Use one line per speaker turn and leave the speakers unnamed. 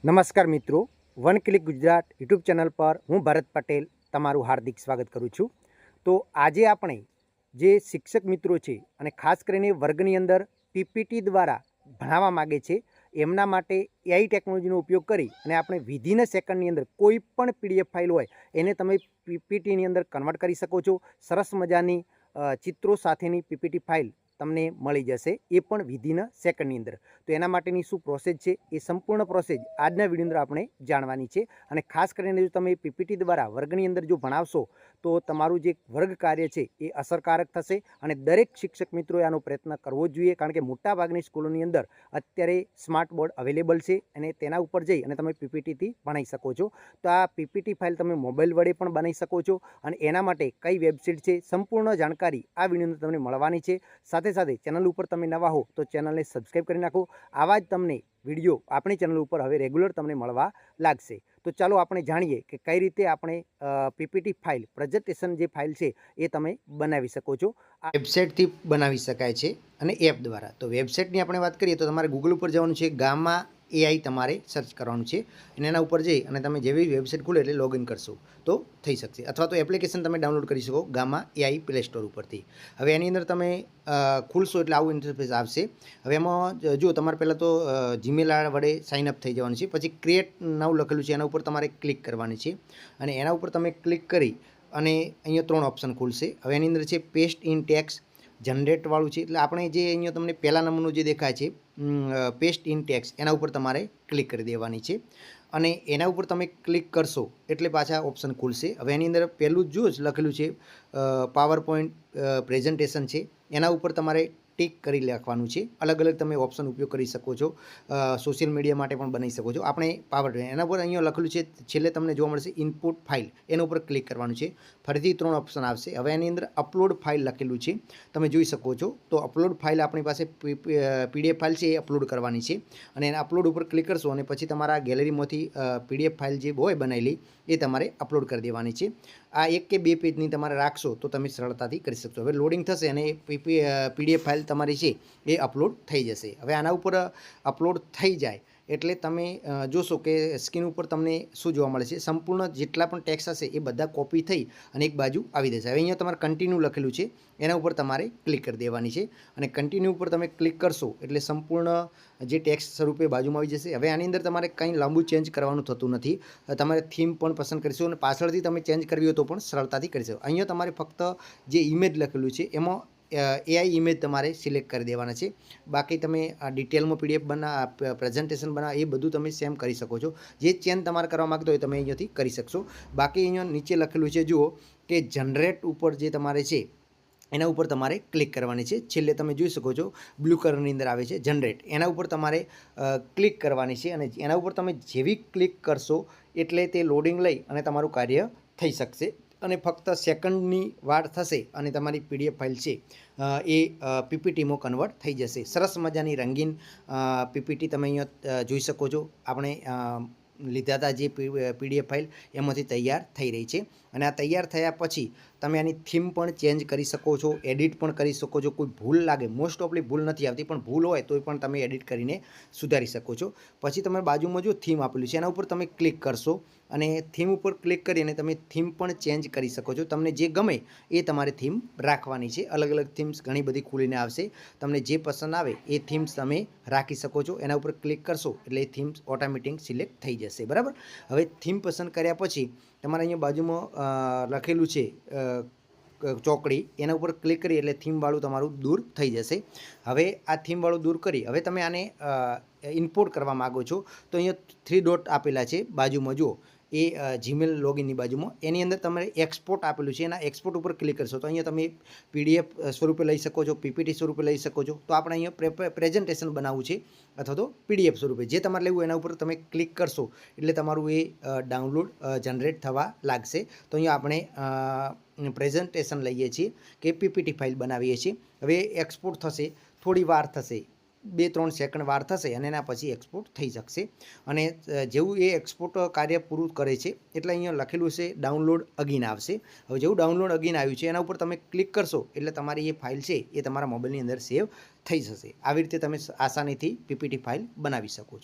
નમસ્કાર મિત્રો, one click Gujarat YouTube channel પર હું ભરત પટેલ તમારું હાર્દિક સ્વાગત કરું છું। તો આજે આપણે જે શિક્ષક મિત્રો છે અને ખાસ કરીને વર્ગની અંદર પીપીટી દ્વારા ભણાવવા માગે છે એમના માટે એઆઈ ટેકનોલોજીનો ઉપયોગ કરી અને આપણે વિધિન સેકન્ડની અંદર કોઈ પણ પીડીએફ ફાઇલ હોય એને તમે પીપીટીની અંદર કન્વર્ટ કરી શકો છો। સરસ મજાની ચિત્રો સાથેની પીપીટી ફાઇલ તમને મળી જશે, એ પણ વિધિન સેકન્ડની અંદર। તો એના માટેની શું પ્રોસેસ છે એ સંપૂર્ણ પ્રોસેસ આજના વિડીયો અંદર આપણે જાણવાની છે। અને ખાસ કરીને જો તમે પીપીટી દ્વારા વર્ગની અંદર જો ભણાવશો તો તમારું જે વર્ગ કાર્ય છે એ અસરકારક થશે અને દરેક શિક્ષક મિત્રોએ આનો પ્રયત્ન કરવો જ જોઈએ, કારણ કે મોટાભાગની સ્કૂલોની અંદર અત્યારે સ્માર્ટ બોર્ડ અવેલેબલ છે અને તેના ઉપર જઈ અને તમે પીપીટીથી ભણાવી શકો છો। તો આ પીપીટી ફાઇલ તમે મોબાઈલ વડે પણ બનાવી શકો છો અને એના માટે કઈ વેબસાઇટ છે સંપૂર્ણ જાણકારી આ વિડીયો અંદર તમને મળવાની છે। સાથે સાથે ચેનલ ઉપર તમે નવા હો તો ચેનલને સબસ્ક્રાઈબ કરી નાખો। આવા જ તમને વિડીયો આપણી ચેનલ ઉપર હવે રેગ્યુલર તમને મળવા લાગશે। તો ચાલો આપણે જાણીએ કે કઈ રીતે આપણે પીપીટી ફાઇલ પ્રેઝન્ટેશન જે ફાઇલ છે એ તમે બનાવી શકો છો। આ વેબસાઇટથી બનાવી શકાય છે અને એપ દ્વારા। તો વેબસાઇટની આપણે વાત કરીએ તો તમારે ગૂગલ ઉપર જવાનું છે, ગામા એઆઈ તમારે સર્ચ કરવાનું છે અને એના ઉપર જઈ અને તમે જેવી વેબસાઇટ ખુલે એટલે લોગિન કરશો તો થઈ શકશે, અથવા તો એપ્લિકેશન તમે ડાઉનલોડ કરી શકો ગામા એઆઈ પ્લે સ્ટોર ઉપરથી। હવે એની અંદર તમે ખુલશો એટલે આવું ઇન્ટરફેસ આવશે। હવે એમાં જો તમારે પહેલાં તો જીમેલ વડે સાઇનઅપ થઈ જવાનું છે, પછી ક્રિએટ નાઉ લખેલું છે એના ઉપર તમારે ક્લિક કરવાની છે અને એના ઉપર તમે ક્લિક કરી અને અહીંયા 3 ઓપ્શન ખુલશે। હવે એની અંદર છે પેસ્ટ ઇન ટેક્સ જનરેટવાળું છે, એટલે આપણે જે અહીંયા તમને પહેલા નંબરનું જે દેખાય છે પેસ્ટ ઇન ટેક્સ એના ઉપર તમારે ક્લિક કરી દેવાની છે અને એના ઉપર તમે ક્લિક કરશો એટલે પાછા ઓપ્શન ખુલશે। હવે એની અંદર પહેલું જ લખેલું છે પાવર પોઈન્ટ પ્રેઝન્ટેશન છે, એના ઉપર તમારે ટિક કરી લખવાનું છે। અલગ અલગ તમે ઓપ્શન ઉપયોગ કરી શકો છો, સોશિયલ મીડિયા માટે પણ બનાવી શકો છો। આપણે પાવર એના પર અહીંયા લખેલું છે છેલ્લે તમને જોવા મળશે ઇનપુટ ફાઇલ, એના ઉપર ક્લિક કરવાનું છે। ફરીથી 3 ઓપ્શન આવશે। હવે એની અંદર અપલોડ ફાઇલ લખેલું છે, તમે જોઈ શકો છો। તો અપલોડ ફાઇલ આપણી પાસે પીડીએફ ફાઇલ છે એ અપલોડ કરવાની છે અને એના અપલોડ ઉપર ક્લિક કરશો અને પછી તમારા ગેલેરીમાંથી પીડીએફ ફાઇલ જે હોય બનાવેલી એ તમારે અપલોડ કરી દેવાની છે। આ 1 કે 2 પેજની તમારે રાખશો તો તમે સરળતાથી કરી શકશો। હવે લોડિંગ થશે અને પીડીએફ ફાઇલ તમારી છે એ અપલોડ થઈ જશે। હવે આના ઉપર અપલોડ થઈ જાય એટલે તમે જોશો કે સ્ક્રીન ઉપર તમને શું જોવા મળે છે, સંપૂર્ણ જેટલા પણ ટેક્સ હશે એ બધા કોપી થઈ અને એક બાજુ આવી જશે। હવે અહીંયા તમારે કન્ટિન્યુ લખેલું છે એના ઉપર તમારે ક્લિક કરી દેવાની છે અને કન્ટિન્યુ ઉપર તમે ક્લિક કરશો એટલે સંપૂર્ણ જે ટેક્સ સ્વરૂપે બાજુમાં આવી જશે। હવે આની અંદર તમારે કંઈ લાંબુ ચેન્જ કરવાનું થતું નથી, તમારે થીમ પણ પસંદ કરીશું અને પાછળથી તમે ચેન્જ કરવી હોય તો પણ સરળતાથી કરી શકો। અહીંયા તમારે ફક્ત જે ઇમેજ લખેલું છે એમાં એઆઈ ઇમેજ તમારે સિલેક્ટ કરી દેવાના છે, બાકી તમે ડિટેલમાં પીડીએફ પ્રેઝન્ટેશન બનાવો એ બધું તમે સેમ કરી શકો છો। જે ચેન્જ તમારે કરવા માગતો હોય તમે અહીંયાથી કરી શકશો। બાકી અહીંયા નીચે લખેલું છે જુઓ કે જનરેટ ઉપર જે તમારે છે એના ઉપર તમારે ક્લિક કરવાની છે। છેલ્લે તમે જોઈ શકો છો બ્લુ કલરની અંદર આવે છે જનરેટ, એના ઉપર તમારે ક્લિક કરવાની છે અને એના ઉપર તમે જેવી ક્લિક કરશો એટલે તે લોડિંગ લઈ અને તમારું કાર્ય થઈ શકશે અને ફક્ત સેકન્ડની વાર થશે અને તમારી પીડીએફ ફાઇલ છે એ પીપીટીમાં કન્વર્ટ થઈ જશે। સરસ મજાની રંગીન પીપીટી તમે અહીંયા જોઈ શકો છો। આપણે લીધા હતા જે પીડીએફ ફાઇલ એમાંથી તૈયાર થઈ રહી છે અને આ તૈયાર થયા પછી તમે આની થીમ પણ ચેન્જ કરી શકો છો, એડિટ પણ કરી શકો છો। કોઈ ભૂલ લાગે, મોસ્ટ ઓફલી ભૂલ નથી આવતી, પણ ભૂલ હોય તો પણ તમે એડિટ કરીને સુધારી શકો છો। પછી તમે બાજુમાં જો થીમ આપેલું છે એના ઉપર તમે ક્લિક કરશો અને થીમ ઉપર ક્લિક કરીને તમે થીમ પણ ચેન્જ કરી શકો છો। તમને જે ગમે એ તમારે થીમ રાખવાની છે। અલગ અલગ થીમ્સ ઘણી બધી ખુલીને આવશે, તમને જે પસંદ આવે એ થીમ્સ તમે રાખી શકો છો। એના ઉપર ક્લિક કરશો એટલે એ થીમ્સ ઓટોમેટિક સિલેક્ટ થઈ જશે, બરાબર। હવે થીમ પસંદ કર્યા પછી તમારે અહીંયા બાજુમાં લખેલું છે ચોકડી, એના ઉપર ક્લિક કરી એટલે થીમવાળું તમારું દૂર થઈ જશે। હવે આ થીમવાળું દૂર કરી હવે તમે આને ઇમ્પોર્ટ કરવા માગો છો તો અહીંયા 3 ડોટ આપેલા છે બાજુમાં જુઓ, એ જીમેલ લોગિનની બાજુમાં, એની અંદર તમારે એક્સપોર્ટ આપેલું છે, એના એક્સપોર્ટ ઉપર ક્લિક કરશો તો અહીંયા તમે પીડીએફ સ્વરૂપે લઈ શકો છો, પીપીટી સ્વરૂપે લઈ શકો છો। તો આપણે અહીંયા પ્રેઝન્ટેશન બનાવવું છે અથવા તો પીડીએફ સ્વરૂપે જે તમારે લેવું એના ઉપર તમે ક્લિક કરશો એટલે તમારું એ ડાઉનલોડ જનરેટ થવા લાગશે। તો અહીંયા આપણે પ્રેઝન્ટેશન લઈએ છીએ કે પીપીટી ફાઇલ બનાવીએ છીએ। હવે એક્સપોર્ટ થશે, થોડી વાર થશે, 2-3 સેકન્ડ વાર થશે અને એના પછી એક્સપોર્ટ થઈ શકશે અને જેવું એ એક્સપોર્ટ કાર્ય પૂરું કરે છે એટલે અહીંયા લખેલું છે ડાઉનલોડ અગેન આવશે। હવે જેવું ડાઉનલોડ અગેન આવ્યું છે એના ઉપર તમે ક્લિક કરશો એટલે તમારી એ ફાઇલ છે એ તમારા મોબાઈલની અંદર સેવ થઈ જશે। આવી રીતે તમે આસાનીથી પીપીટી ફાઇલ બનાવી શકો છો।